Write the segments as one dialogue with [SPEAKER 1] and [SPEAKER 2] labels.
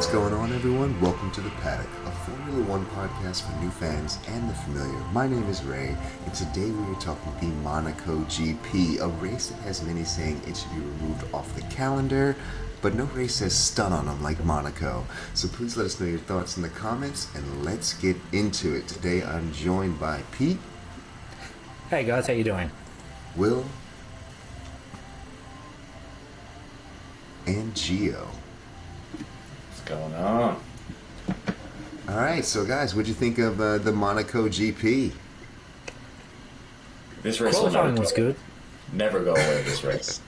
[SPEAKER 1] What's going on, everyone? Welcome to the Paddock, a Formula One podcast for new fans and the familiar. My name is Ray, and today we are talking the Monaco GP, a race that has many saying it should be removed off the calendar, but no race has stun on them like Monaco. So please let us know your thoughts in the comments, and let's get into it. Today I'm joined by Pete.
[SPEAKER 2] Hey guys, how you doing?
[SPEAKER 1] Will. And Gio.
[SPEAKER 3] What's going on?
[SPEAKER 1] All right, so guys, what'd you think of the Monaco GP?
[SPEAKER 3] This race
[SPEAKER 2] Qualifying was good.
[SPEAKER 3] Never go away. This race.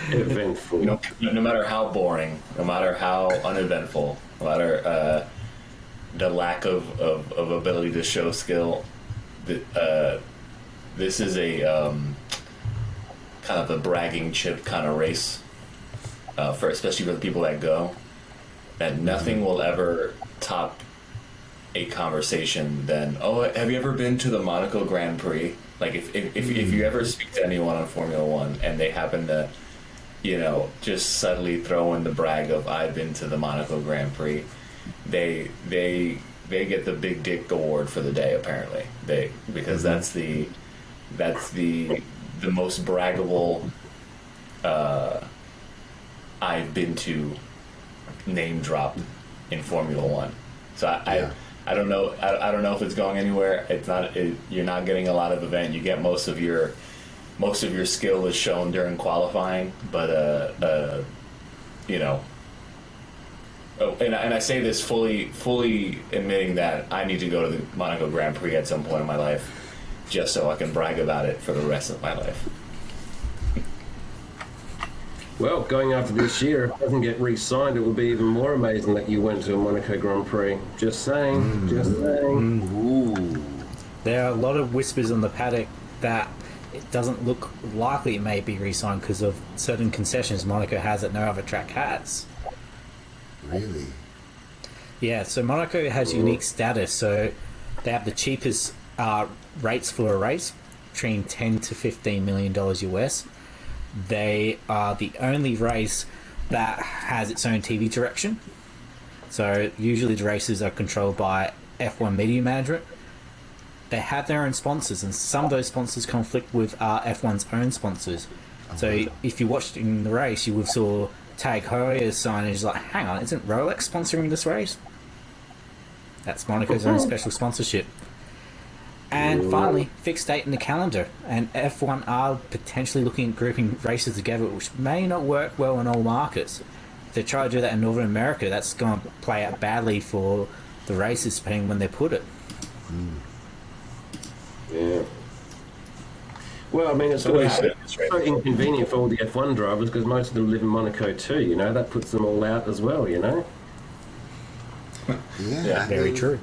[SPEAKER 4] Eventful.
[SPEAKER 3] No matter how boring, no matter how uneventful, no matter the lack of ability to show skill, this is a kind of a bragging chip kind of race. Especially for the people that go, that nothing will ever top a conversation than, oh, have you ever been to the Monaco Grand Prix? Like if you ever speak to anyone on Formula One and they happen to, just subtly throw in the brag of I've been to the Monaco Grand Prix, they get the big dick award for the day apparently. Because that's the most braggable I've been to name drop in Formula One. So I don't know. I don't know if it's going anywhere. It's not. You're not getting a lot of event. You get most of your skill is shown during qualifying. But Oh, and I say this fully admitting that I need to go to the Monaco Grand Prix at some point in my life, just so I can brag about it for the rest of my life.
[SPEAKER 4] Well, going after this year, if it doesn't get re-signed, it will be even more amazing that you went to a Monaco Grand Prix. Just saying.
[SPEAKER 1] Ooh.
[SPEAKER 2] There are a lot of whispers on the paddock that it doesn't look likely it may be re-signed because of certain concessions Monaco has that no other track has.
[SPEAKER 1] Really?
[SPEAKER 2] Yeah, so Monaco has unique status, so they have the cheapest rates for a race, between $10 to $15 million US. They are the only race that has its own TV direction. So usually the races are controlled by F1 media management. They have their own sponsors, and some of those sponsors conflict with F1's own sponsors. So if you watched in the race, you would have saw Tag Heuer's signage like, hang on, isn't Rolex sponsoring this race? That's Monaco's own special sponsorship. And finally, fixed date in the calendar. And F1 are potentially looking at grouping races together, which may not work well in all markets. If they try to do that in Northern America, that's going to play out badly for the races, depending when they put it.
[SPEAKER 4] Yeah. Well, I mean, it's always so inconvenient for all the F1 drivers because most of them live in Monaco too, That puts them all out as well,
[SPEAKER 1] Yeah,
[SPEAKER 2] Very true.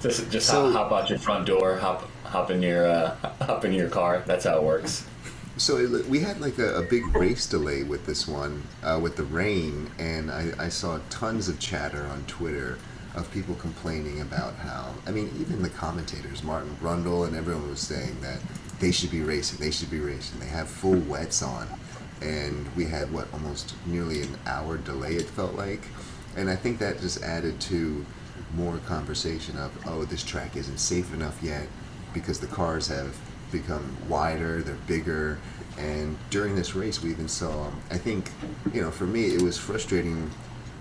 [SPEAKER 3] Just hop out your front door, hop in your car. That's how it works.
[SPEAKER 1] So we had like a big race delay with this one, with the rain, and I saw tons of chatter on Twitter of people complaining about how, even the commentators, Martin Brundle and everyone was saying that they should be racing. They have full wets on, and we had almost nearly an hour delay, it felt like, and I think that just added to more conversation of, oh, this track isn't safe enough yet because the cars have become wider, they're bigger, and during this race we even saw, I think, for me it was frustrating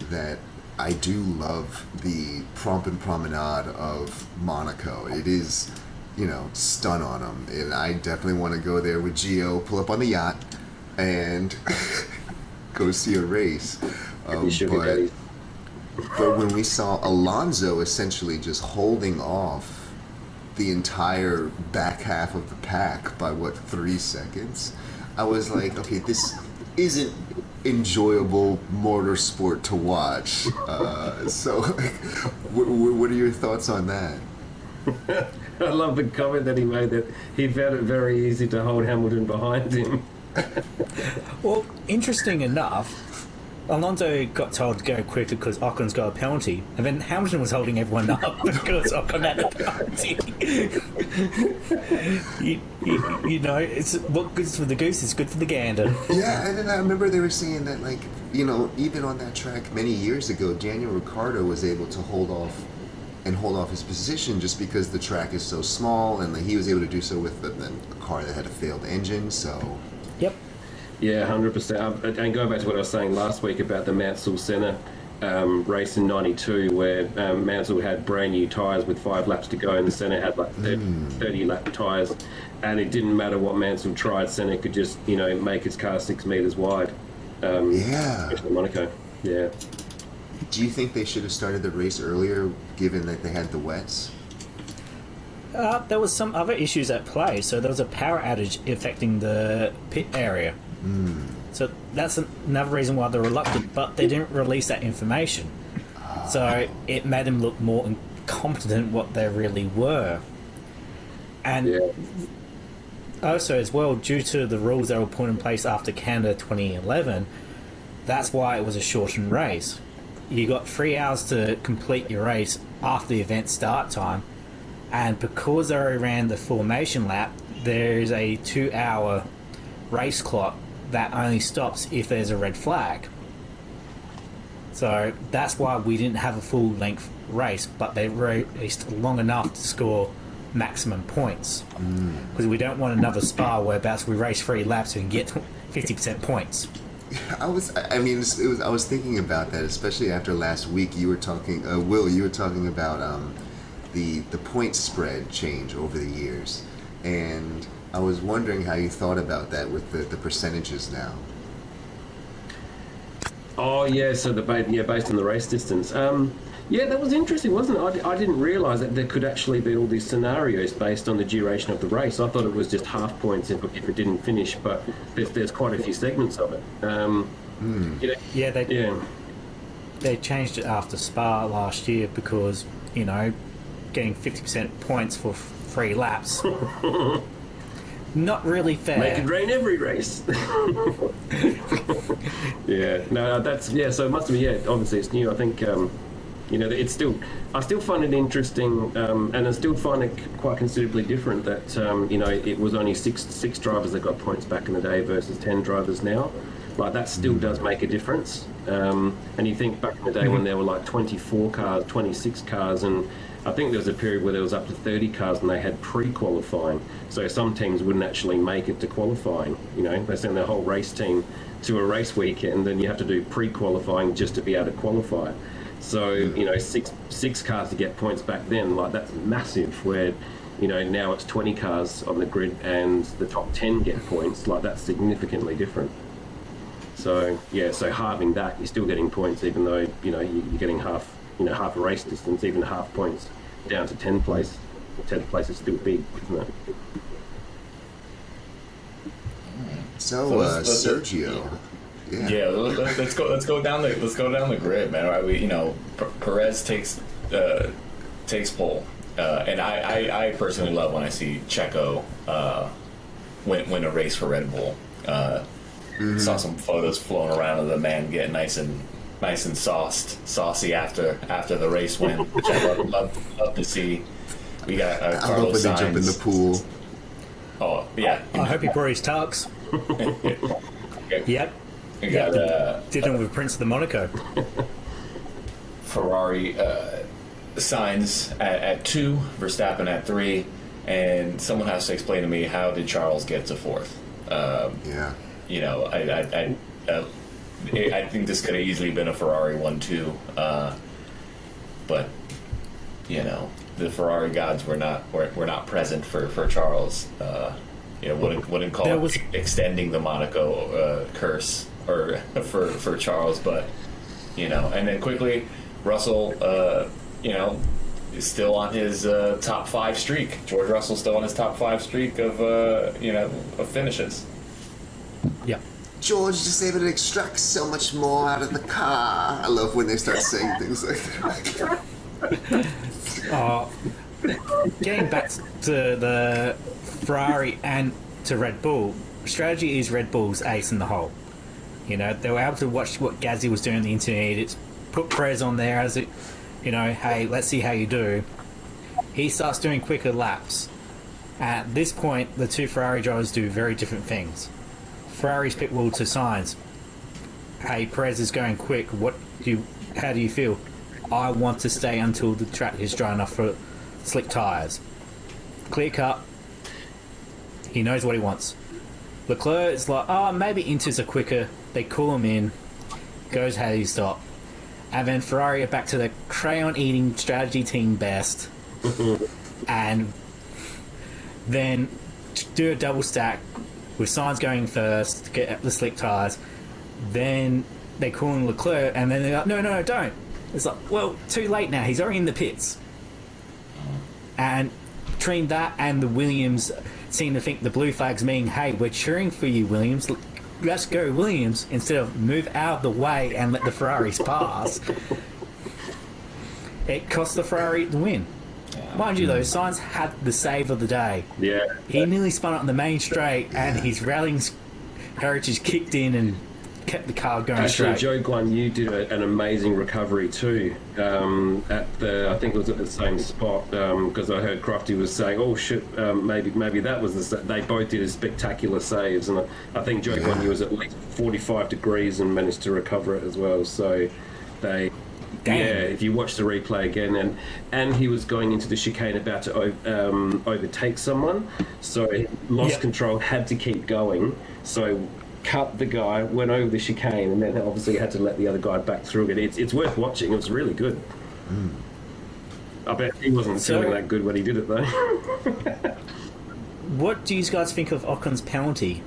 [SPEAKER 1] that I do love the prompt and promenade of Monaco. It is, stun on them, and I definitely want to go there with Gio, pull up on the yacht, and go see a race. But when we saw Alonso essentially just holding off the entire back half of the pack by 3 seconds, I was like, okay, this isn't enjoyable motorsport to watch. So what are your thoughts on that?
[SPEAKER 4] I love the comment that he made that he found it very easy to hold Hamilton behind him.
[SPEAKER 2] Well, interesting enough, Alonso got told to go quicker because Ocon got a penalty, and then Hamilton was holding everyone up because Ocon had a penalty. you know, it's what good's for the goose is good for the gander.
[SPEAKER 1] Yeah, and then I remember they were saying that, like, you know, even on that track many years ago, Daniel Ricciardo was able to hold off his position just because the track is so small, and he was able to do so with a car that had a failed engine. So.
[SPEAKER 2] Yep.
[SPEAKER 4] Yeah, 100%. And going back to what I was saying last week about the Mansell-Senna race in '92, where Mansell had brand new tyres with 5 laps to go, and the Senna had like 30 lap tyres, and it didn't matter what Mansell tried, Senna could just, you know, make his car 6 meters wide. Especially Monaco. Yeah.
[SPEAKER 1] Do you think they should have started the race earlier, given that they had the wets?
[SPEAKER 2] There was some other issues at play. So there was a power outage affecting the pit area. So that's another reason why they're reluctant, but they didn't release that information. So it made them look more incompetent than what they really were. And also as well, due to the rules that were put in place after Canada 2011, that's why it was a shortened race. You got 3 hours to complete your race after the event start time, and because they already ran the formation lap, there's a 2-hour race clock that only stops if there's a red flag. So that's why we didn't have a full length race, but they raced long enough to score maximum points. Because we don't want another Spa whereabouts we race 3 laps and get 50% points.
[SPEAKER 1] I was thinking about that, especially after last week. You were talking, Will, you were talking about the point spread change over the years, and I was wondering how you thought about that with the percentages now.
[SPEAKER 4] Oh yeah, so based on the race distance. Yeah, that was interesting, wasn't it? I didn't realise that there could actually be all these scenarios based on the duration of the race. I thought it was just half points if it didn't finish, but there's quite a few segments of it.
[SPEAKER 2] They changed it after Spa last year because, you know, getting 50% points for 3 laps. Not really fair.
[SPEAKER 4] Make it rain every race. So it must be, obviously it's new. I think, it's still, I still find it interesting, and I still find it quite considerably different that, it was only six drivers that got points back in the day versus 10 drivers now. Like, that still does make a difference. And you think back in the day when there were like 24 cars, 26 cars, and I think there was a period where there was up to 30 cars and they had pre-qualifying. So some teams wouldn't actually make it to qualifying. You know, they send their whole race team to a race weekend, and then you have to do pre-qualifying just to be able to qualify. So, six cars to get points back then, like, that's massive, where, now it's 20 cars on the grid and the top 10 get points. Like, that's significantly different. So, so halving that, you're still getting points, even though, you're getting half a race distance, even half points down to 10th place. 10th place is still big, isn't it?
[SPEAKER 1] So, Sergio.
[SPEAKER 3] Yeah, let's go down the grid, man. Right? Perez takes pole, and I personally love when I see Checho win a race for Red Bull. Saw some photos flown around of the man getting nice and saucy after the race win, which I love to see. We got Carlos Sainz. I hope when they jump in the pool. Oh yeah.
[SPEAKER 2] I hope he brought his tux. Yep.
[SPEAKER 3] We got
[SPEAKER 2] did it with Prince of the Monaco.
[SPEAKER 3] Ferrari Sainz at 2, Verstappen at 3, and someone has to explain to me, how did Charles get to 4th? I think this could have easily been a Ferrari 1-2, but the Ferrari gods were not present for Charles. Wouldn't call it extending the Monaco curse or for Charles, but and then quickly Russell is still on his top 5 streak. George Russell's still on his top 5 streak of finishes.
[SPEAKER 2] Yeah.
[SPEAKER 1] George just able to extract so much more out of the car. I love when they start saying things like that.
[SPEAKER 2] Getting back to the Ferrari and to Red Bull, strategy is Red Bull's ace in the hole. You know, they were able to watch what Gazzy was doing on the intermediates, put Perez on there as it, you know, hey, let's see how you do. He starts doing quicker laps. At this point, the two Ferrari drivers do very different things. Ferrari's pit wall to Sainz. Hey, Perez is going quick. How do you feel? I want to stay until the track is dry enough for slick tyres. Clear cut. He knows what he wants. Leclerc is like, oh, maybe Inters are quicker. They call him in. Goes, how do you stop? And then Ferrari are back to the crayon-eating strategy team best. And then do a double stack with Sainz going first to get the slick tyres. Then they call in Leclerc, and then they're like, no, don't. It's like, well, too late now. He's already in the pits. And between that and the Williams seem to think the blue flags mean, hey, we're cheering for you, Williams. Let's go, Williams, instead of move out of the way and let the Ferraris pass. It cost the Ferrari the win. Mind you, though, Sainz had the save of the day.
[SPEAKER 4] Yeah.
[SPEAKER 2] He nearly spun up on the main straight, and his rallying heritage kicked in and kept the car going
[SPEAKER 4] Actually,
[SPEAKER 2] straight.
[SPEAKER 4] Joe Guan Yu did an amazing recovery too. I think it was at the same spot because I heard Crofty was saying, "Oh shit, maybe that was the." They both did a spectacular saves, and I think Joe Guan Yu was at least 45 degrees and managed to recover it as well. So they.
[SPEAKER 2] Damn.
[SPEAKER 4] Yeah, if you watch the replay again, and he was going into the chicane about to overtake someone, so he lost control, had to keep going, so cut the guy, went over the chicane, and then obviously had to let the other guy back through it. It's worth watching. It was really good. I bet he wasn't feeling that good when he did it though.
[SPEAKER 2] What do you guys think of Ocons penalty?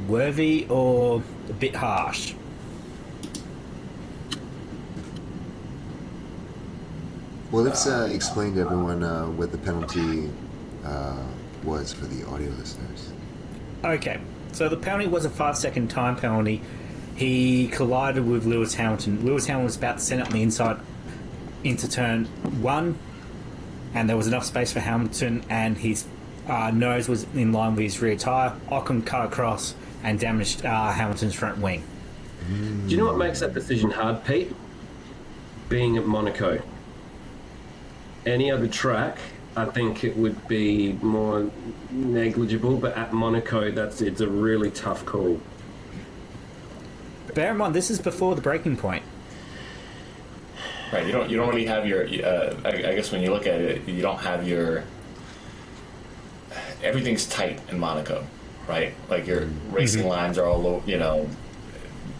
[SPEAKER 2] Worthy or a bit harsh?
[SPEAKER 1] Well, let's explain to everyone what the penalty was for the audio listeners.
[SPEAKER 2] Okay, so the penalty was a 5-second time penalty. He collided with Lewis Hamilton. Lewis Hamilton was about to send it on the inside into turn 1, and there was enough space for Hamilton, and his nose was in line with his rear tyre. Ocon cut across and damaged Hamilton's front wing.
[SPEAKER 4] Do you know what makes that decision hard, Pete? Being at Monaco. Any other track, I think it would be more negligible, but at Monaco, it's a really tough call.
[SPEAKER 2] Bear in mind, this is before the breaking point.
[SPEAKER 3] Right, you don't really have your. I guess when you look at it, you don't have your. Everything's tight in Monaco, right? Like your racing lines are all,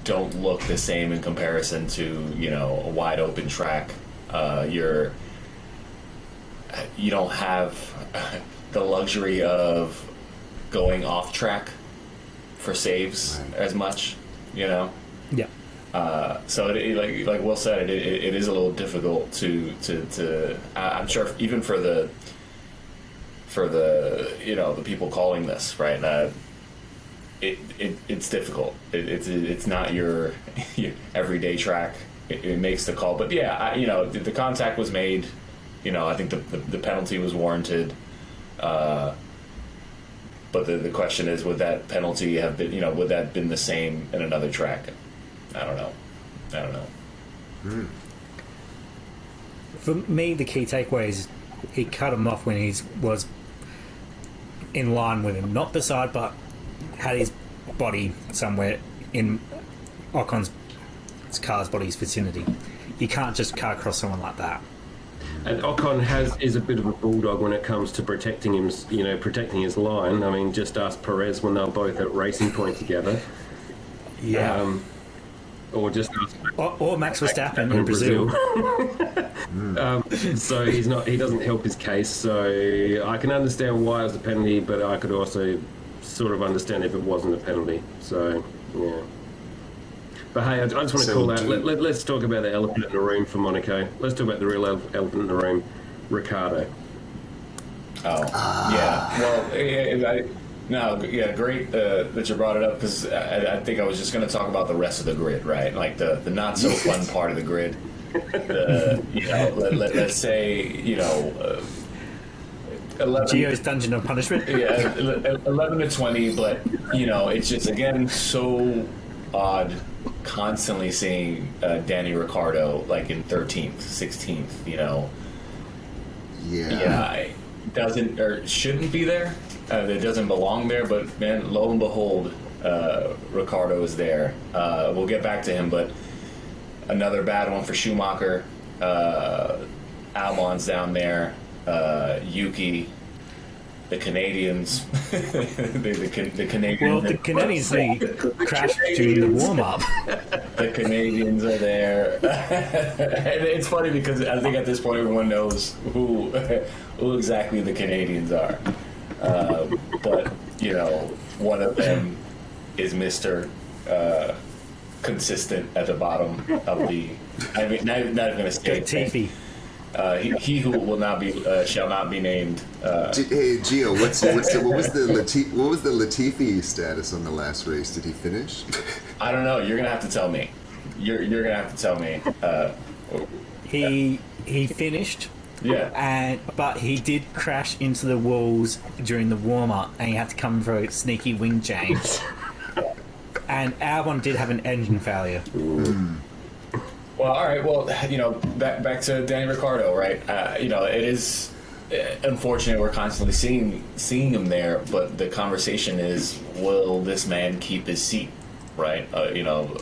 [SPEAKER 3] don't look the same in comparison to a wide open track. You don't have the luxury of going off track for saves as much,
[SPEAKER 2] Yeah.
[SPEAKER 3] So like Will said, it is a little difficult to I'm sure even for the the people calling this, right? It's difficult. It's not your everyday track. It makes the call, but the contact was made. I think the penalty was warranted. But the question is, would that penalty have been, would that have been the same in another track? I don't know.
[SPEAKER 2] For me, the key takeaway is he cut him off when he was in line with him, not beside, but had his body somewhere in Ocon's car's body's vicinity. You can't just cut across someone like that.
[SPEAKER 4] And Ocon is a bit of a bulldog when it comes to protecting him, protecting his line. I mean, just ask Perez when they were both at Racing Point together.
[SPEAKER 2] Yeah.
[SPEAKER 4] Or just ask
[SPEAKER 2] or Max Verstappen in Brazil.
[SPEAKER 4] So he doesn't help his case. So I can understand why it was a penalty, but I could also sort of understand if it wasn't a penalty. So yeah. But hey, I just want to call out. Let's talk about the elephant in the room for Monaco. Let's talk about the real elephant in the room, Riccardo.
[SPEAKER 3] Yeah. Well, great that you brought it up because I think I was just going to talk about the rest of the grid, right? Like the not so fun part of the grid. Let's say 11,
[SPEAKER 2] Gio's Dungeon of Punishment.
[SPEAKER 3] Yeah, 11 to 20, but it's just again so odd constantly seeing Danny Ricciardo like in 13th, 16th. You know, it doesn't or shouldn't be there. It doesn't belong there. But man, lo and behold, Ricciardo is there. We'll get back to him, but another bad one for Schumacher. Albon's down there. Yuki. The Canadians, the Canadians.
[SPEAKER 2] Well, the Canadians they crashed during the warm up.
[SPEAKER 3] The Canadians are there, and it's funny because I think at this point everyone knows who exactly the Canadians are. But you know, one of them is Mr. Consistent at the bottom of the. I mean, not even going to say
[SPEAKER 2] Latifi.
[SPEAKER 3] He who will not be shall not be named.
[SPEAKER 1] Hey Gio, what was the Latifi status on the last race? Did he finish?
[SPEAKER 3] I don't know. You're gonna have to tell me. You're gonna have to tell me.
[SPEAKER 2] He finished.
[SPEAKER 3] Yeah.
[SPEAKER 2] But he did crash into the walls during the warm up, and he had to come for a sneaky wing change. And Albon did have an engine failure.
[SPEAKER 3] Well, all right. Well, you know, back to Danny Ricciardo, right? You know, it is unfortunate we're constantly seeing him there, but the conversation is, will this man keep his seat, right? You know,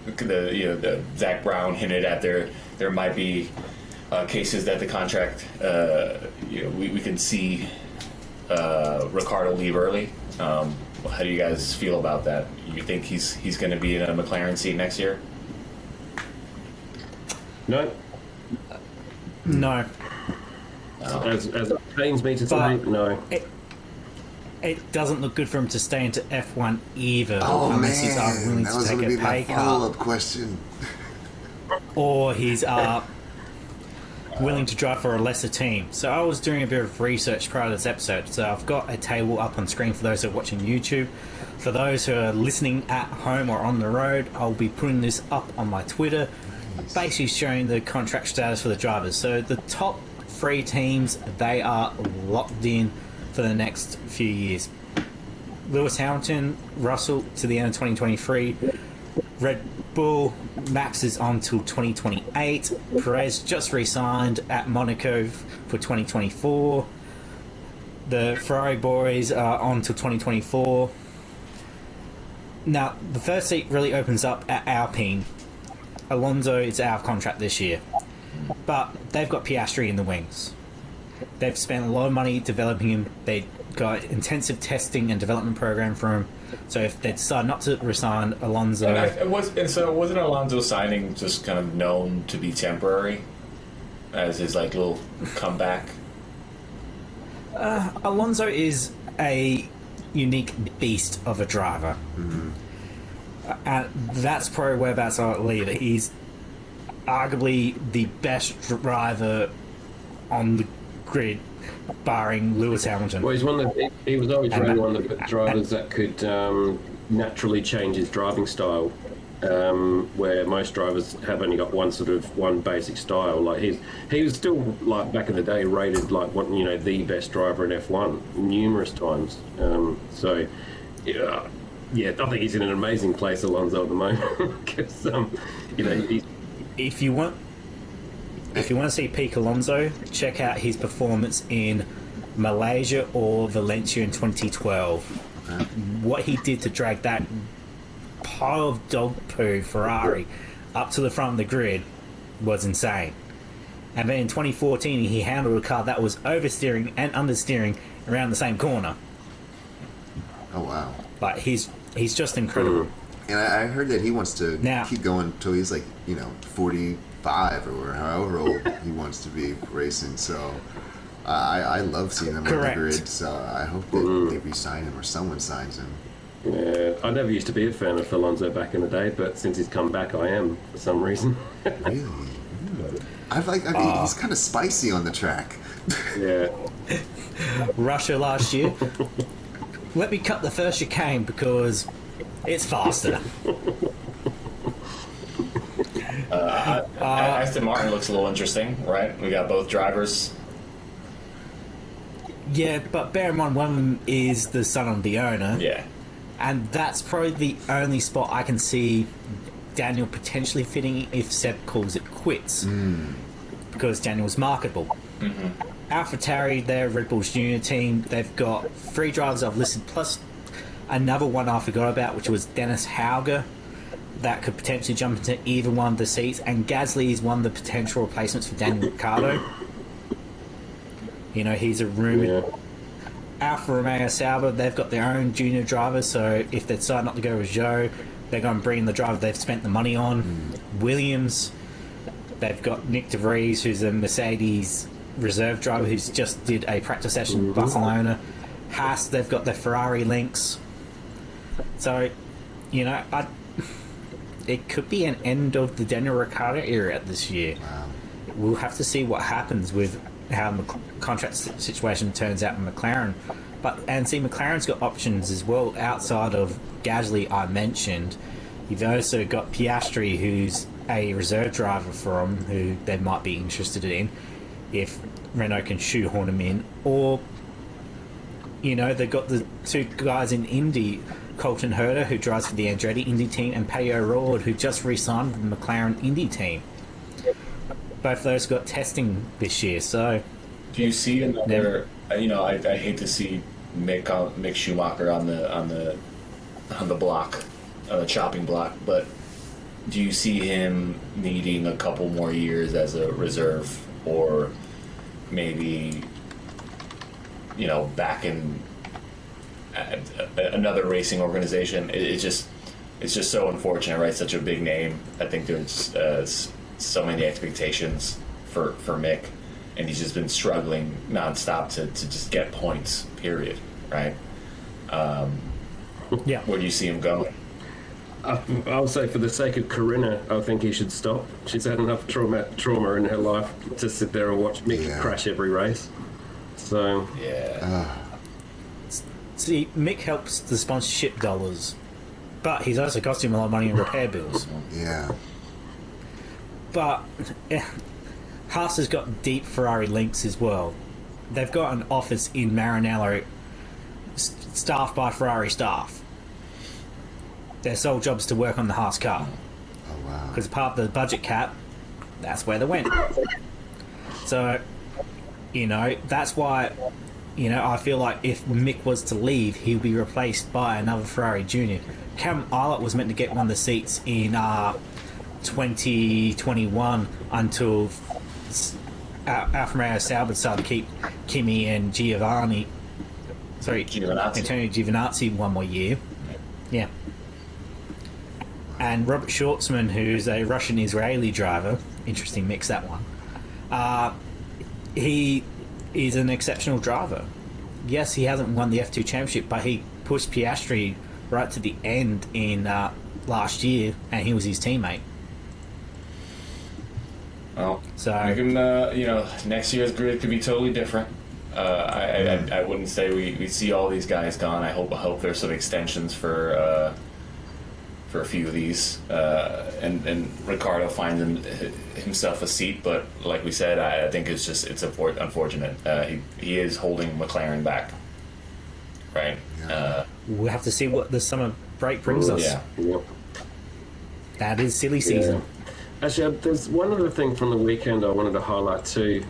[SPEAKER 3] the Zach Brown hinted at there might be cases that the contract, you know, we can see Ricciardo leave early. How do you guys feel about that? You think he's going to be in a McLaren seat next year?
[SPEAKER 4] No.
[SPEAKER 2] No.
[SPEAKER 4] As it pains me to say, no.
[SPEAKER 2] It doesn't look good for him to stay into F1 either, unless he's willing
[SPEAKER 1] that
[SPEAKER 2] to
[SPEAKER 1] was
[SPEAKER 2] take
[SPEAKER 1] going to
[SPEAKER 2] a
[SPEAKER 1] be my
[SPEAKER 2] pay cut,
[SPEAKER 1] follow-up question.
[SPEAKER 2] or he's willing to drive for a lesser team. So I was doing a bit of research prior to this episode, so I've got a table up on screen for those who are watching YouTube. For those who are listening at home or on the road, I'll be putting this up on my Twitter, basically showing the contract status for the drivers. So the top 3 teams, they are locked in for the next few years. Lewis Hamilton, Russell to the end of 2023. Red Bull, Max is on till 2028. Perez just re-signed at Monaco for 2024. The Ferrari boys are on till 2024. Now, the first seat really opens up at Alpine. Alonso is out of contract this year, but they've got Piastri in the wings. They've spent a lot of money developing him. They got intensive testing and development program for him. So if they decide not to resign Alonso,
[SPEAKER 3] so wasn't Alonso signing just kind of known to be temporary as his like little comeback?
[SPEAKER 2] Alonso is a unique beast of a driver.
[SPEAKER 1] Mm-hmm.
[SPEAKER 2] And that's probably whereabouts I believe it. He's arguably the best driver on the grid, barring Lewis Hamilton.
[SPEAKER 4] Well, he was always really one of the drivers that could naturally change his driving style, where most drivers have only got one basic style. Like he was still, like back in the day, rated like the best driver in F1 numerous times. Yeah, I think he's in an amazing place, Alonso, at the moment. Because
[SPEAKER 2] if you want to see peak Alonso, check out his performance in Malaysia or Valencia in 2012. What he did to drag that pile of dog poo Ferrari up to the front of the grid was insane. And then in 2014, he handled a car that was oversteering and understeering around the same corner.
[SPEAKER 1] Oh wow!
[SPEAKER 2] Like he's just incredible.
[SPEAKER 1] And I heard that he wants to keep going until he's like 45 or however old he wants to be racing. So I love seeing him on the grid. So I hope that they re-sign him or someone signs him.
[SPEAKER 4] Yeah, I never used to be a fan of Alonso back in the day, but since he's come back, I am for some reason.
[SPEAKER 1] Really? I mean, he's kind of spicy on the track.
[SPEAKER 4] Yeah.
[SPEAKER 2] Russia last year. Let me cut the first chicane because it's faster.
[SPEAKER 3] Aston Martin looks a little interesting, right? We got both drivers.
[SPEAKER 2] Yeah, but bear in mind, one of them is the son of the owner.
[SPEAKER 3] Yeah.
[SPEAKER 2] And that's probably the only spot I can see Daniel potentially fitting if Seb calls it quits. Because Daniel's marketable. AlphaTauri, they're Red Bull's junior team. They've got 3 drivers I've listed, plus another one I forgot about, which was Dennis Hauger. That could potentially jump into either one of the seats. And Gasly is one of the potential replacements for Daniel Ricciardo. You know, he's a rumoured... Alfa Romeo Sauber, they've got their own junior driver, so if they decide not to go with Zhou, they're going to bring in the driver they've spent the money on. Williams, they've got Nick De Vries, who's a Mercedes reserve driver who's just did a practice session in Barcelona. Haas, they've got their Ferrari links. So, you know, it could be an end of the Daniel Ricciardo era this year. We'll have to see what happens with how the contract situation turns out in McLaren. And see, McLaren's got options as well outside of Gasly I mentioned. You've also got Piastri, who's a reserve driver for him, who they might be interested in if Renault can shoehorn him in. Or, you know, they've got the 2 guys in Indy, Colton Herta, who drives for the Andretti Indy team, and Paddy O'Rourke, who just re-signed with the McLaren Indy team. Both of those got testing this year, so...
[SPEAKER 3] Do you see another... You know, I hate to see Mick Schumacher on the block, on the chopping block, but do you see him needing a couple more years as a reserve, or maybe, you know, back in another racing organization? It's just so unfortunate, right? Such a big name. I think there's so many expectations for Mick, and he's just been struggling nonstop to just get points, period, right? Where do you see him going?
[SPEAKER 4] I'll say, for the sake of Corinna, I think he should stop. She's had enough trauma in her life to sit there and watch Mick crash every race. So
[SPEAKER 2] see, Mick helps the sponsorship dollars, but he's also cost him a lot of money in repair bills. But Haas has got deep Ferrari links as well. They've got an office in Maranello staffed by Ferrari staff. Their sole job is to work on the Haas car.
[SPEAKER 1] Oh, wow.
[SPEAKER 2] Because part of the budget cap, that's where they went. So, you know, that's why, you know, I feel like if Mick was to leave, he'll be replaced by another Ferrari junior. Cam Ilott was meant to get one of the seats in 2021 until Alfa Romeo Sauber decided to keep Kimi and Antonio Giovinazzi one more year. Yeah. And Robert Shortzman, who's a Russian-Israeli driver, interesting mix, that one. He is an exceptional driver. Yes, he hasn't won the F2 championship, but he pushed Piastri right to the end in last year, and he was his teammate.
[SPEAKER 3] Well,
[SPEAKER 2] so
[SPEAKER 3] you know, next year's grid could be totally different. I wouldn't say we see all these guys gone. I hope there's some extensions for a few of these, and Riccardo finds himself a seat. But like we said, I think it's unfortunate. He is holding McLaren back, right?
[SPEAKER 2] We'll have to see what the summer break brings us.
[SPEAKER 4] Yeah.
[SPEAKER 2] That is silly season.
[SPEAKER 4] Actually, there's one other thing from the weekend I wanted to highlight too.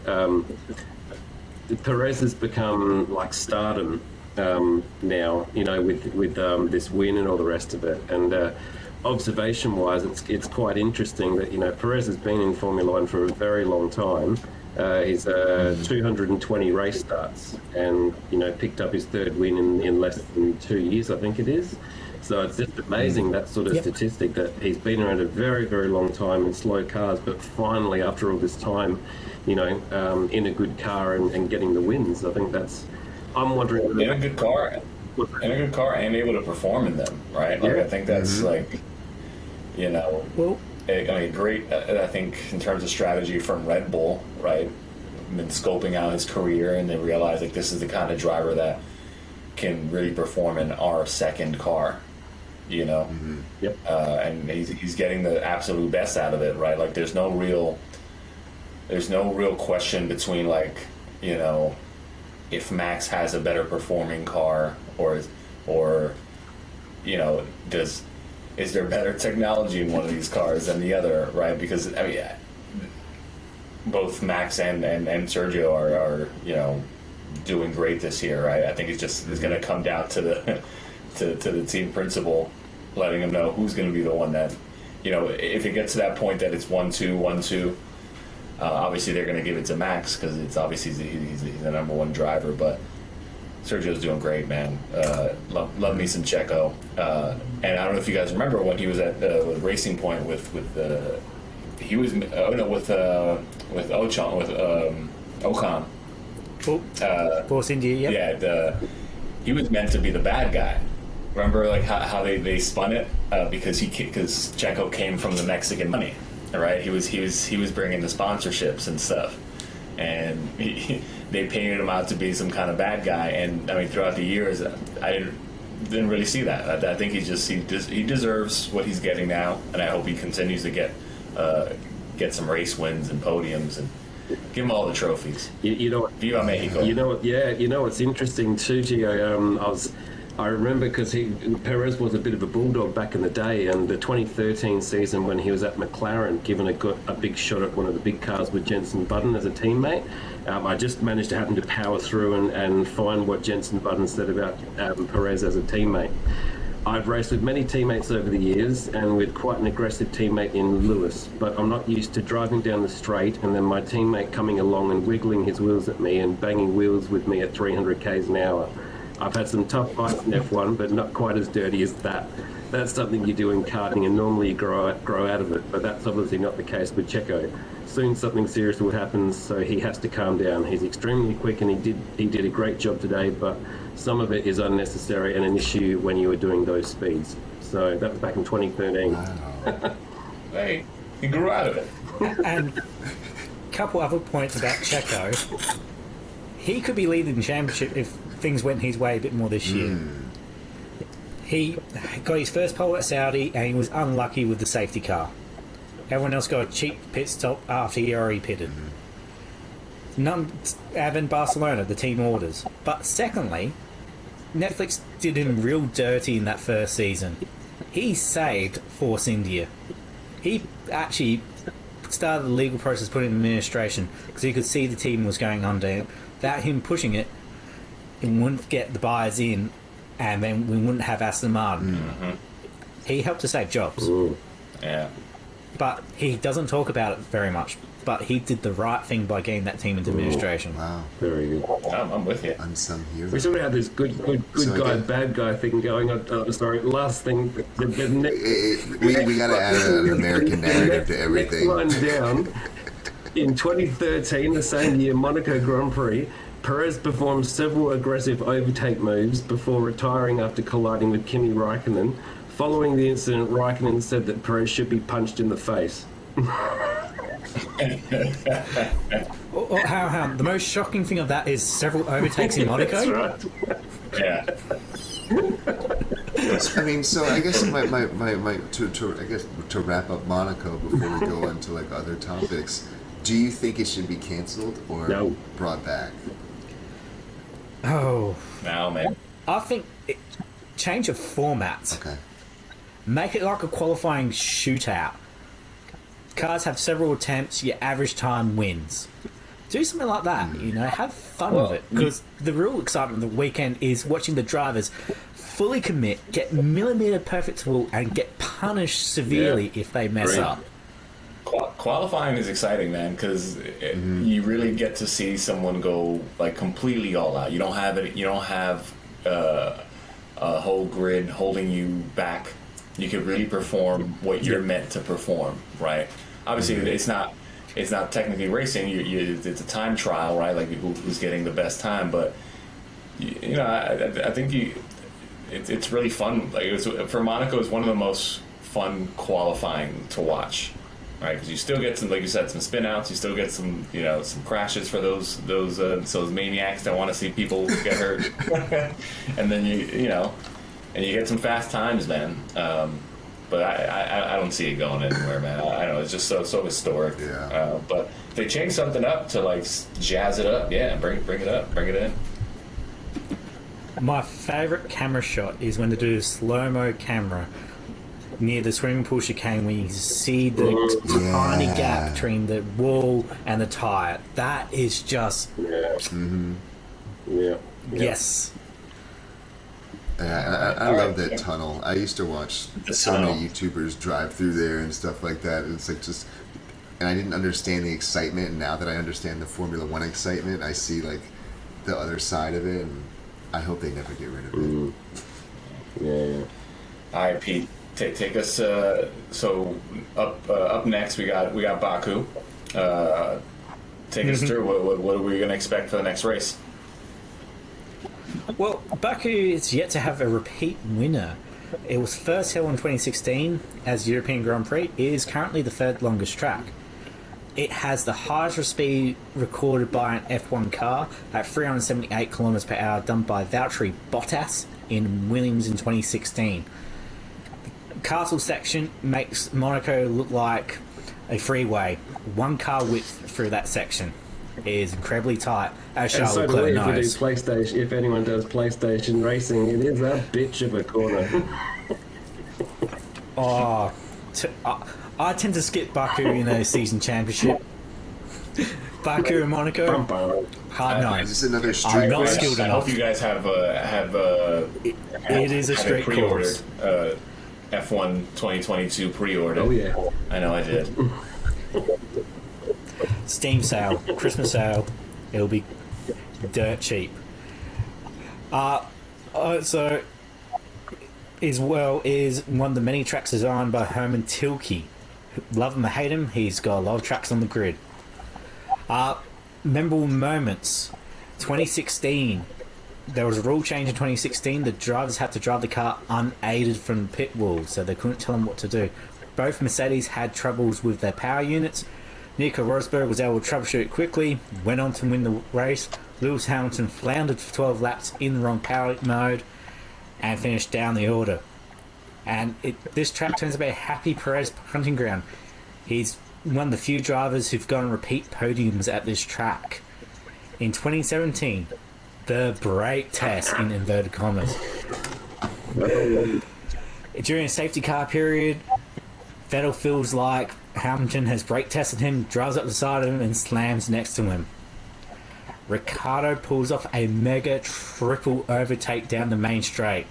[SPEAKER 4] Perez has become like stardom now, you know, with this win and all the rest of it. And observation-wise, it's quite interesting that, you know, Perez has been in Formula One for a very long time. He's 220 race starts, and, you know, picked up his 3rd win in less than 2 years, I think it is. So it's just amazing, that sort of statistic, that he's been around a very, very long time in slow cars, but finally, after all this time, you know, in a good car and getting the wins. I think I'm wondering...
[SPEAKER 3] In a good car, and able to perform in them, right? Like, I think that's, like, you know, great, I think, in terms of strategy from Red Bull, right? And then scoping out his career, and they realize, like, this is the kind of driver that can really perform in our second car. You know, and he's getting the absolute best out of it, right? Like, there's no real question between, like, you know, if Max has a better performing car or you is there better technology in one of these cars than the other, right? Because I mean, both Max and Sergio are doing great this year, right? I think it's going to come down to the to the team principal, letting them know who's going to be the one that, if it gets to that point that it's 1-2, 1-2, obviously they're going to give it to Max because it's obviously he's the number one driver. But Sergio's doing great, man. Love me some Checho. And I don't know if you guys remember when he was at Racing Point with Ocon.
[SPEAKER 2] Force India, yep.
[SPEAKER 3] Yeah, he was meant to be the bad guy. Remember, like how they spun it because Checho came from the Mexican money, right? He was bringing the sponsorships and stuff, and they painted him out to be some kind of bad guy. And I mean, throughout the years, I didn't really see that. I think he deserves what he's getting now, and I hope he continues to get some race wins and podiums and give him all the trophies. Viva Mexico.
[SPEAKER 4] What's interesting too, Gio. I remember because Perez was a bit of a bulldog back in the day, and the 2013 season when he was at McLaren, given a big shot at one of the big cars with Jenson Button as a teammate, I just managed to happen to power through and find what Jenson Button said about Perez as a teammate. I've raced with many teammates over the years and with quite an aggressive teammate in Lewis, but I'm not used to driving down the straight and then my teammate coming along and wiggling his wheels at me and banging wheels with me at 300 k's an hour. I've had some tough fights in F1, but not quite as dirty as that. That's something you do in karting and normally you grow out of it, but that's obviously not the case with Checho. Soon something serious will happen, so he has to calm down. He's extremely quick and he did a great job today, but some of it is unnecessary and an issue when you were doing those speeds. So that was back in 2013.
[SPEAKER 1] Wow.
[SPEAKER 3] Hey, he grew out of it.
[SPEAKER 2] And a couple other points about Checho. He could be leading the championship if things went his way a bit more this year. He got his first pole at Saudi and he was unlucky with the safety car. Everyone else got a cheap pit stop after he already pitted. None in Barcelona, the team orders. But secondly, Netflix did him real dirty in that first season. He saved Force India. He actually started the legal process, put it in administration, because he could see the team was going under. Without him pushing it, it wouldn't get the buyers in, and then we wouldn't have Aston Martin. He helped to save jobs.
[SPEAKER 4] Ooh.
[SPEAKER 3] Yeah.
[SPEAKER 2] But he doesn't talk about it very much. But he did the right thing by getting that team into administration.
[SPEAKER 1] Wow.
[SPEAKER 4] Very good.
[SPEAKER 3] I'm with you.
[SPEAKER 1] Unsung hero.
[SPEAKER 4] We sort of had this good guy, bad guy thing going on. Sorry, last thing.
[SPEAKER 1] We got to add an American narrative to everything.
[SPEAKER 4] Next line down. In 2013, the same year, Monaco Grand Prix, Perez performed several aggressive overtake moves before retiring after colliding with Kimi Räikkönen. Following the incident, Räikkönen said that Perez should be punched in the face.
[SPEAKER 2] How the most shocking thing of that is several overtakes in Monaco.
[SPEAKER 4] That's right.
[SPEAKER 3] Yeah.
[SPEAKER 1] I mean, so I guess to wrap up Monaco before we go on to like other topics, do you think it should be canceled or brought back?
[SPEAKER 2] Oh,
[SPEAKER 3] Now, man.
[SPEAKER 2] I think change of formats.
[SPEAKER 1] Okay.
[SPEAKER 2] Make it like a qualifying shootout. Cars have several attempts, your average time wins. Do something like that, have fun with it. Because the real excitement of the weekend is watching the drivers fully commit, get millimetre perfect tool, and get punished severely if they mess up.
[SPEAKER 3] Qualifying is exciting, man, because you really get to see someone go like completely all out. You don't have it. You don't have a whole grid holding you back. You can really perform what you're meant to perform, right? Obviously, it's not technically racing. It's a time trial, right? Like who's getting the best time, but I think it's really fun. Like for Monaco, it's one of the most fun qualifying to watch. Right, because you still get some, like you said, some spin outs. You still get some, some crashes for those maniacs that want to see people get hurt, and then you get some fast times, man. But I don't see it going anywhere, man. I know it's just so historic.
[SPEAKER 1] Yeah.
[SPEAKER 3] But if they change something up to like jazz it up, yeah, bring it up, bring it in.
[SPEAKER 2] My favourite camera shot is when they do a slow-mo camera near the swimming pool chicane when you see the tiny gap between the wall and the tyre. That is just...
[SPEAKER 4] Yeah.
[SPEAKER 2] Yes.
[SPEAKER 1] Yeah, I love that tunnel. I used to watch so many YouTubers drive through there and stuff like that. It's like just... And I didn't understand the excitement. And now that I understand the Formula One excitement, I see like the other side of it, and I hope they never get rid of it.
[SPEAKER 4] Yeah.
[SPEAKER 3] All right, Pete, take us. So up next, we got Baku. Take us through. What are we going to expect for the next race?
[SPEAKER 2] Well, Baku is yet to have a repeat winner. It was first held in 2016 as European Grand Prix. It is currently the third longest track. It has the highest speed recorded by an F1 car at 378 km per hour, done by Valtteri Bottas in Williams in 2016. The castle section makes Monaco look like a freeway. One car width through that section. It is incredibly tight, as
[SPEAKER 4] And
[SPEAKER 2] Charles
[SPEAKER 4] so do
[SPEAKER 2] Leclerc
[SPEAKER 4] we if we do
[SPEAKER 2] knows.
[SPEAKER 4] PlayStation. If anyone does PlayStation racing, it is a bitch of a corner.
[SPEAKER 2] I tend to skip Baku in a season championship. Baku and Monaco,
[SPEAKER 4] Bum, bum.
[SPEAKER 2] hard
[SPEAKER 1] Is
[SPEAKER 2] nose.
[SPEAKER 1] this another
[SPEAKER 2] I'm
[SPEAKER 1] street
[SPEAKER 2] not
[SPEAKER 1] race?
[SPEAKER 2] skilled
[SPEAKER 3] I
[SPEAKER 2] enough.
[SPEAKER 3] hope you guys have
[SPEAKER 2] It is a straight
[SPEAKER 3] pre-ordered
[SPEAKER 2] course.
[SPEAKER 3] F1 2022 pre-order.
[SPEAKER 4] Oh yeah.
[SPEAKER 3] I know I did.
[SPEAKER 2] Steam sale, Christmas sale, it'll be dirt cheap. So, is one of the many tracks designed by Herman Tilke. Love him or hate him, he's got a lot of tracks on the grid. Memorable moments. 2016. There was a rule change in 2016. The drivers had to drive the car unaided from the pit wall, so they couldn't tell them what to do. Both Mercedes had troubles with their power units. Nico Rosberg was able to troubleshoot it quickly, went on to win the race. Lewis Hamilton floundered for 12 laps in the wrong power mode and finished down the order. And this track turns out to be a happy Perez hunting ground. He's one of the few drivers who've gone repeat podiums at this track. In 2017, the brake test in inverted commas. During a safety car period, Vettel feels like Hamilton has brake tested him, drives up the side of him and slams next to him. Riccardo pulls off a mega triple overtake down the main straight.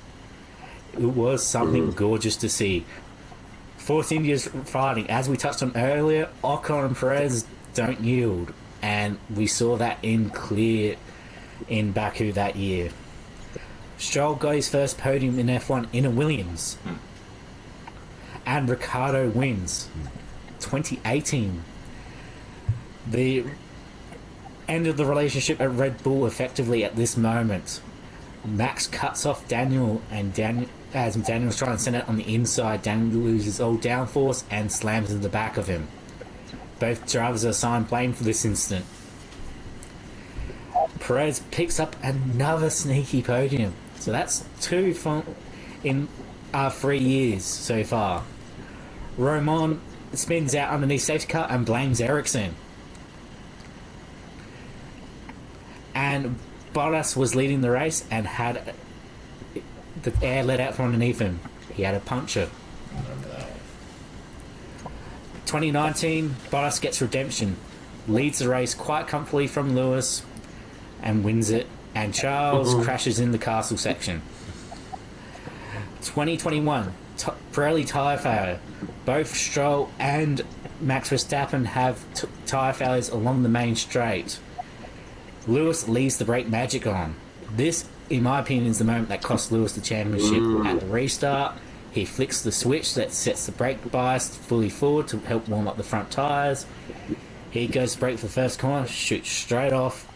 [SPEAKER 2] It was something gorgeous to see. Force India's fighting. As we touched on earlier, Ocon and Perez don't yield, and we saw that in clear in Baku that year. Stroll got his first podium in F1 in a Williams. And Riccardo wins. 2018. The end of the relationship at Red Bull effectively at this moment. Max cuts off Daniel, and as Daniel's trying to send it on the inside, Daniel loses all downforce and slams into the back of him. Both drivers are assigned blame for this incident. Perez picks up another sneaky podium. So that's two in 3 years so far. Roman spins out underneath safety car and blames Ericsson. And Bottas was leading the race and had the air let out from underneath him. He had a puncture. 2019, Bottas gets redemption. Leads the race quite comfortably from Lewis and wins it. And Charles crashes in the castle section. 2021, Pirelli tyre failure. Both Stroll and Max Verstappen have tyre failures along the main straight. Lewis leaves the brake magic on. This, in my opinion, is the moment that cost Lewis the championship. At the restart, he flicks the switch that sets the brake bias fully forward to help warm up the front tyres. He goes to brake for the first corner, shoots straight off,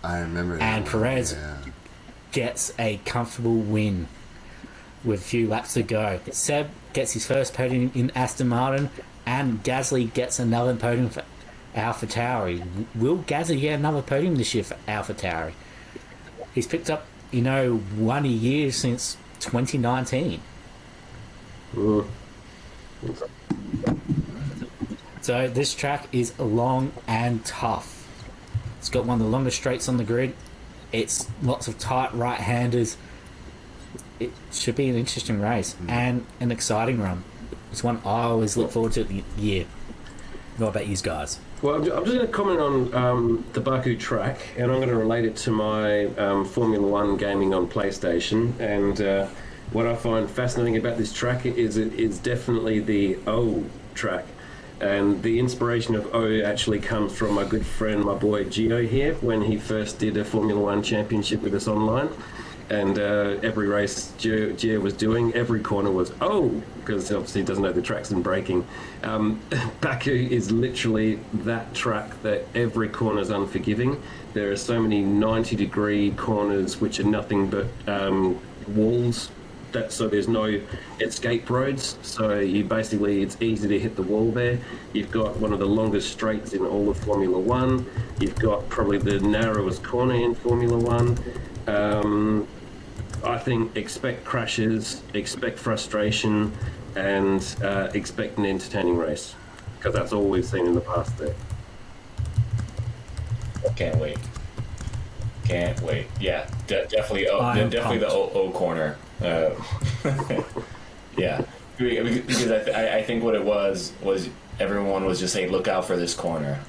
[SPEAKER 1] I remember that.
[SPEAKER 2] and
[SPEAKER 1] one,
[SPEAKER 2] Perez
[SPEAKER 1] yeah.
[SPEAKER 2] gets a comfortable win with a few laps to go. Seb gets his first podium in Aston Martin, and Gasly gets another podium for AlphaTauri. Will Gasly get another podium this year for AlphaTauri? He's picked up, one a year since 2019. So this track is long and tough. It's got one of the longest straights on the grid. It's lots of tight right-handers. It should be an interesting race and an exciting run. It's one I always look forward to the year. What about you guys?
[SPEAKER 4] Well, I'm just going to comment on the Baku track, and I'm going to relate it to my Formula One gaming on PlayStation. And what I find fascinating about this track is it's definitely the O track. And the inspiration of O actually comes from my good friend, my boy Gio here, when he first did a Formula One championship with us online. And every race Gio was doing, every corner was O, because obviously he doesn't know the tracks and braking. Baku is literally that track that every corner is unforgiving. There are so many 90-degree corners which are nothing but walls. So there's no escape roads, so it's easy to hit the wall there. You've got one of the longest straights in all of Formula One. You've got probably the narrowest corner in Formula One. I think expect crashes, expect frustration, and expect an entertaining race, because that's all we've seen in the past there.
[SPEAKER 3] Can't wait. Yeah, definitely. Definitely the O corner. Yeah, because I think what it was everyone was just saying, look out for this corner,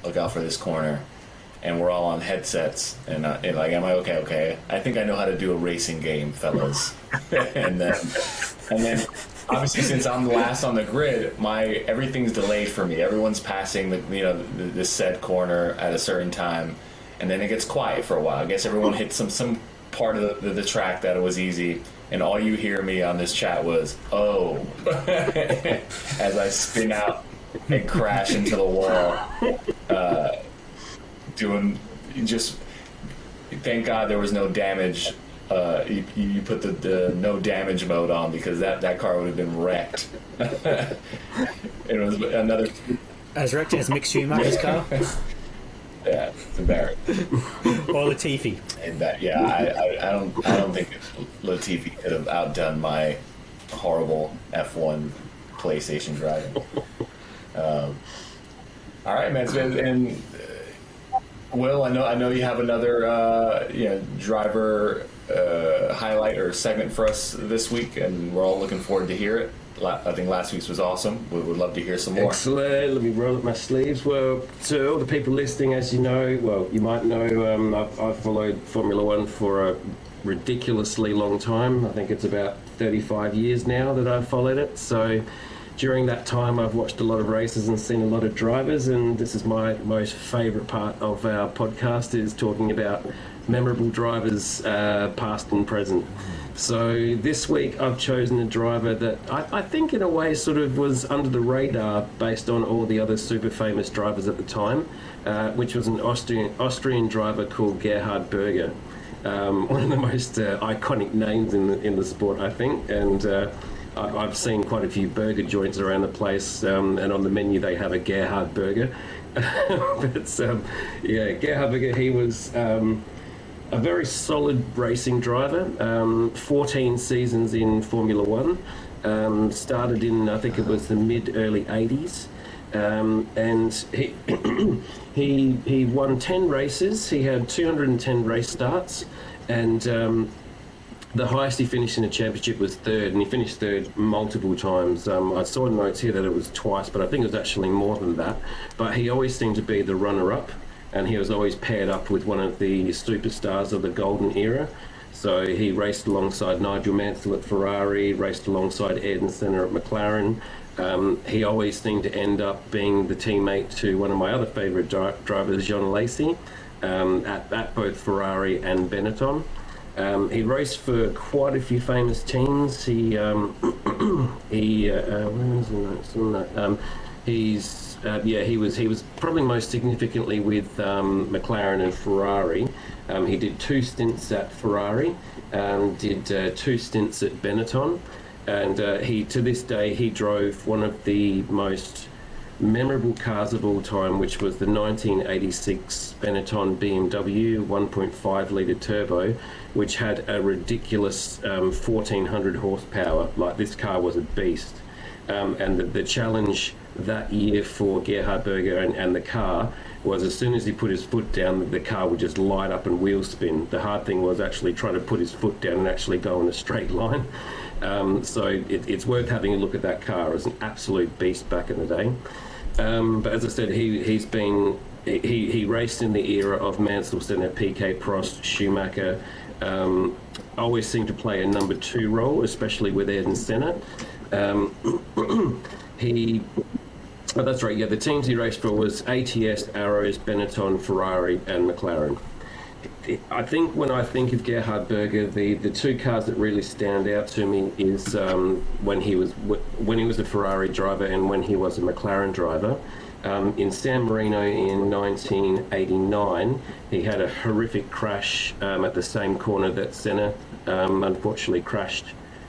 [SPEAKER 3] and we're all on headsets, and like, I'm like, okay, I think I know how to do a racing game, fellas. and then obviously, since I'm the last on the grid, everything's delayed for me. Everyone's passing the said corner at a certain time, and then it gets quiet for a while. I guess everyone hit some part of the track that it was easy, and all you hear me on this chat was "oh," as I spin out and crash into the wall. Thank God there was no damage. You put the no damage mode on, because that car would have been wrecked. It was another
[SPEAKER 2] As wrecked as Mick Schumacher's car?
[SPEAKER 3] Yeah, it's embarrassing.
[SPEAKER 2] Or Latifi.
[SPEAKER 3] And I don't think Latifi could have outdone my horrible F1 PlayStation driving. All right, man. And Will, I know you have another driver highlight or segment for us this week, and we're all looking forward to hear it. I think last week's was awesome. We would love to hear some more.
[SPEAKER 4] Excellent. Let me roll up my sleeves. Well, to all the people listening, as you know, you might know, I've followed Formula One for a ridiculously long time. I think it's about 35 years now that I've followed it. So during that time, I've watched a lot of races and seen a lot of drivers, and this is my most favourite part of our podcast, is talking about memorable drivers, past and present. So this week I've chosen a driver that I think in a way sort of was under the radar based on all the other super famous drivers at the time, which was an Austrian driver called Gerhard Berger. One of the most iconic names in the sport, I think, and I've seen quite a few burger joints around the place, and on the menu they have a Gerhard Berger. But Gerhard Berger, he was a very solid racing driver, 14 seasons in Formula One, started in, I think it was the mid-early 80s, and he won 10 races. He had 210 race starts, and the highest he finished in a championship was third, and he finished third multiple times. I saw notes here that it was twice, but I think it was actually more than that. But he always seemed to be the runner-up, and he was always paired up with one of the superstars of the golden era. So he raced alongside Nigel Mansell at Ferrari, raced alongside Ayrton Senna at McLaren. He always seemed to end up being the teammate to one of my other favourite drivers, Jean Lacey, at both Ferrari and Benetton. He raced for quite a few famous teams. He was probably most significantly with McLaren and Ferrari. He did 2 stints at Ferrari, did 2 stints at Benetton, and to this day he drove one of the most memorable cars of all time, which was the 1986 Benetton BMW 1.5 litre turbo, which had a ridiculous 1400 horsepower. Like, this car was a beast. and the challenge that year for Gerhard Berger and the car was, as soon as he put his foot down, the car would just light up and wheel spin. The hard thing was actually trying to put his foot down and actually go in a straight line. So it's worth having a look at that car. It was an absolute beast back in the day. But as I said, he raced in the era of Mansell, Senna, Piquet, Prost, Schumacher. Always seemed to play a number 2 role, especially with Ayrton Senna. Oh, that's right. Yeah, the teams he raced for was ATS, Arrows, Benetton, Ferrari, and McLaren. I think when I think of Gerhard Berger, the 2 cars that really stand out to me is when he was a Ferrari driver and when he was a McLaren driver. In San Marino in 1989, he had a horrific crash at the same corner that Senna unfortunately crashed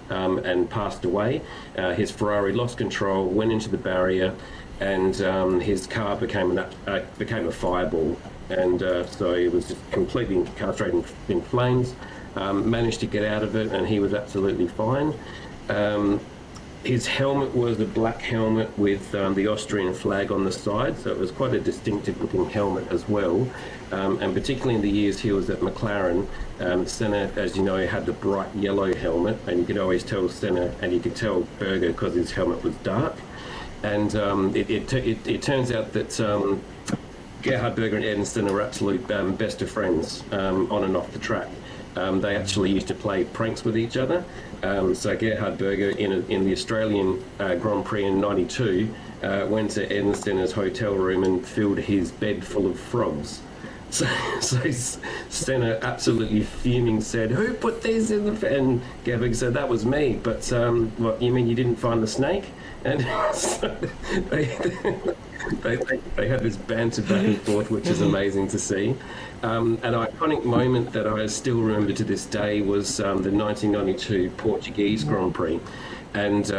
[SPEAKER 4] and passed away. His Ferrari lost control, went into the barrier, and his car became a fireball. And so it was just completely car straight in flames. Managed to get out of it, and he was absolutely fine. His helmet was a black helmet with the Austrian flag on the side, so it was quite a distinctive looking helmet as well. And particularly in the years he was at McLaren, Senna, as you know, had the bright yellow helmet, and you could always tell Senna, and you could tell Berger because his helmet was dark. And it turns out that Gerhard Berger and Ayrton Senna were absolute best of friends on and off the track. They actually used to play pranks with each other. So Gerhard Berger in the Australian Grand Prix in '92 went to Ayrton Senna's hotel room and filled his bed full of frogs. So Senna, absolutely fuming, said, "Who put these in the?" And Gerhard said, "That was me." But what, you mean you didn't find the snake? And so they had this banter back and forth, which is amazing to see. An iconic moment that I still remember to this day was the 1992 Portuguese Grand Prix. And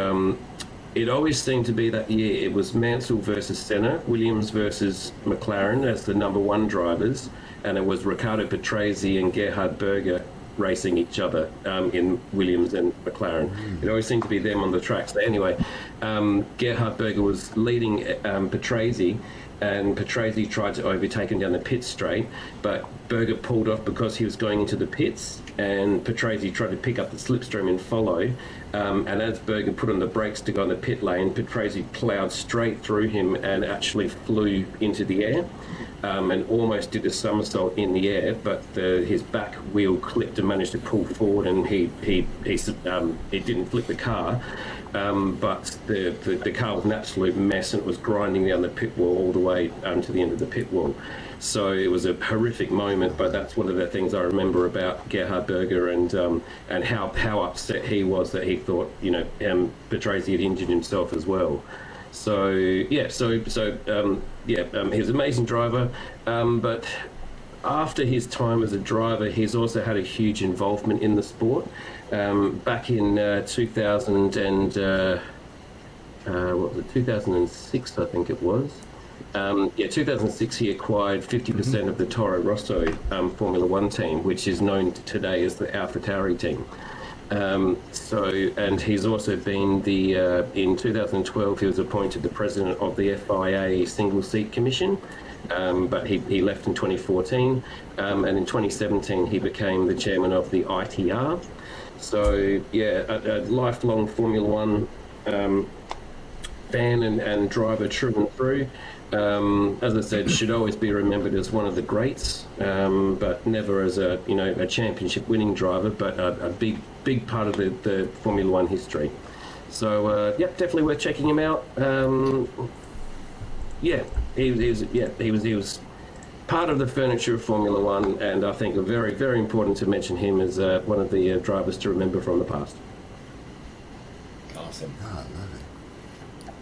[SPEAKER 4] it always seemed to be that year it was Mansell versus Senna, Williams versus McLaren as the number 1 drivers, and it was Riccardo Patrese and Gerhard Berger racing each other in Williams and McLaren. It always seemed to be them on the track. So anyway, Gerhard Berger was leading Patrese, and Patrese tried to overtake him down the pit straight, but Berger pulled off because he was going into the pits, and Patrese tried to pick up the slipstream and follow. And as Berger put on the brakes to go in the pit lane, Patrese ploughed straight through him and actually flew into the air. And almost did a somersault in the air, but his back wheel clipped and managed to pull forward, and he didn't flip the car, but the car was an absolute mess, and it was grinding down the pit wall all the way to the end of the pit wall. So it was a horrific moment, but that's one of the things I remember about Gerhard Berger and how upset he was that he thought Patrese had injured himself as well. So yeah, he was an amazing driver, but after his time as a driver, he's also had a huge involvement in the sport. Back in 2006, I think it was. 2006, he acquired 50% of the Toro Rosso Formula One team, which is known today as the AlphaTauri team. And he's also been in 2012, he was appointed the president of the FIA Single Seat Commission, but he left in 2014, and in 2017 he became the chairman of the ITR. So yeah, a lifelong Formula One fan and driver through and through. As I said, should always be remembered as one of the greats, but never as a championship winning driver, but a big part of the Formula One history. So definitely worth checking him out. He was part of the furniture of Formula One, and I think very, very important to mention him as one of the drivers to remember from the past.
[SPEAKER 3] Awesome.
[SPEAKER 1] Oh, I love it.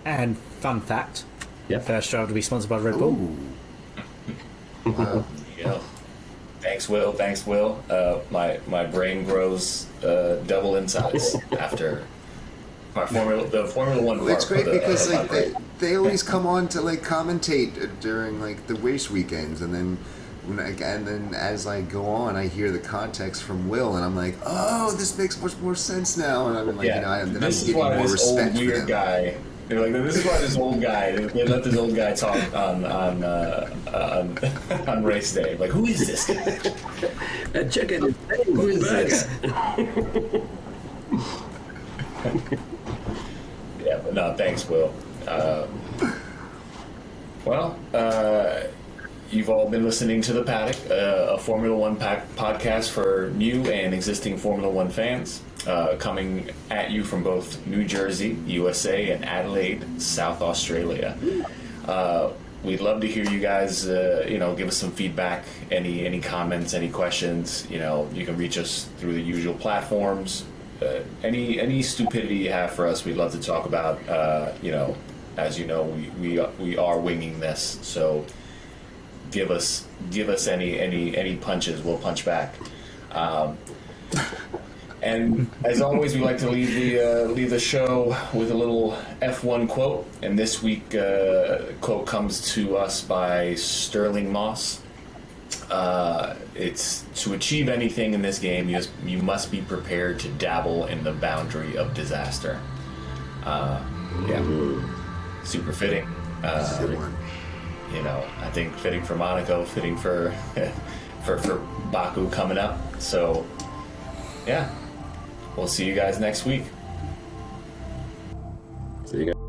[SPEAKER 2] And fun fact, first driver to be sponsored by Red Bull.
[SPEAKER 1] Wow.
[SPEAKER 3] Yeah. Thanks, Will. My brain grows double in size after the Formula One.
[SPEAKER 1] Well, it's great because
[SPEAKER 3] brain.
[SPEAKER 1] they always come on to commentate during the race weekends, and then as I go on, I hear the context from Will, and I'm like, oh, this makes much more sense now, and I'm like,
[SPEAKER 3] this is why
[SPEAKER 1] more
[SPEAKER 3] this old
[SPEAKER 1] respect for
[SPEAKER 3] weird
[SPEAKER 1] them.
[SPEAKER 3] guy They're like, this is why this old guy. They let this old guy talk on race day. Like, who is this guy?
[SPEAKER 4] Check it. Who is this?
[SPEAKER 3] Yeah, but no, thanks, Will. You've all been listening to The Paddock, a Formula One podcast for new and existing Formula One fans, coming at you from both New Jersey, USA, and Adelaide, South Australia. We'd love to hear you guys, give us some feedback, any comments, any questions. You can reach us through the usual platforms. Any stupidity you have for us, we'd love to talk about. As you know, we are winging this, so give us any punches, we'll punch back. And as always, we like to leave the show with a little F1 quote. And this week, quote comes to us by Sterling Moss. It's, to achieve anything in this game, you must be prepared to dabble in the boundary of disaster. Super fitting. I think fitting for Monaco, fitting for for Baku coming up. So, yeah, we'll see you guys next week.
[SPEAKER 4] See you guys.